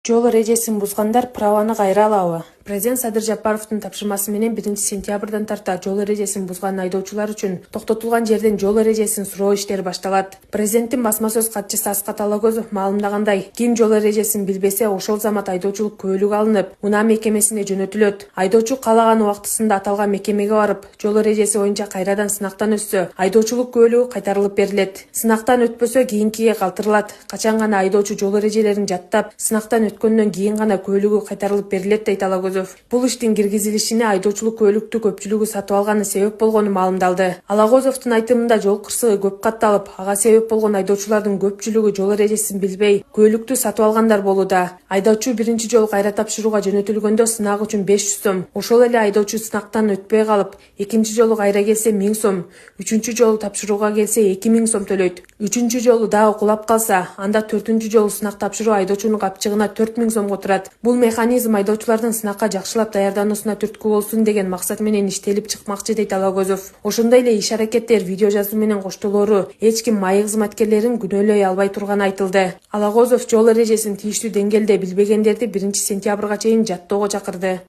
Жол эрежесин бузгандар праваны кайра алабы? Президент Садыр Жапаровдун тапшырмасы менен 1-сентябрдан тарта жол эрежесин бузган айдоочулар үчүн токтотулган жерден жол эрежесин суроо иштери башталат. Президенттин басма сөз катчысы Аскат Алагөзов маалымдагандай, ким жол эрежесин билбесе ошол замат айдоочулук көйлүк алынып, унаа мекемесине жөнөтүлөт. Айдоочу каалаган убактысында аталган мекемеге барып, жол эрежеси боюнча кайрадан сынактан өтсө, айдоочулук көйлүгү кайтарылып берилет. Сынактан өтпөсө кийинкиге калтырылат. Качан гана айдоочу жол эрежелерин жаттап, сынактан өткөндөн кийин гана көйлүгү кайтарылып берилет дейт Алагөзов. Бул иштин киргизилишине айдоочулук көйлүктү көпчүлүгү сатып алганы себеп болгону маалымдалды. Алагөзовдун айтымында жол кырсыгы көп катталып, ага себеп болгон айдоочулардын көпчүлүгү жол эрежесин билбей, көйлүктү сатып алгандар болууда. Айдоочу биринчи жолу кайра тапшырууга жөнөтүлгөндө сынак үчүн 500 сом, ошол эле айдоочу сынактан өтпөй калып, экинчи жолу кайра келсе 1000 сом, үчүнчү жолу тапшырууга келсе 2000 сом төлөйт. Үчүнчү жолу дагы кулап калса, анда төртүнчү жолу сынак тапшыруу айдоочунун капчыгына 4000 сомго турат. Бул механизм айдоочулардын сынакка жакшылап даярдануусуна түрткү болсун деген максат менен иштелип чыкмакчы дейт Алагөзов. Ошондой эле иш-аракеттер, видео жазуу менен коштолору эч ким майы кызматкерлерин күнөөлөй албай турганы айтылды. Алагөзов жол эрежесин тийиштүү деңгээлде билбегендерди 1-сентябрга чейин жаттоого чакырды.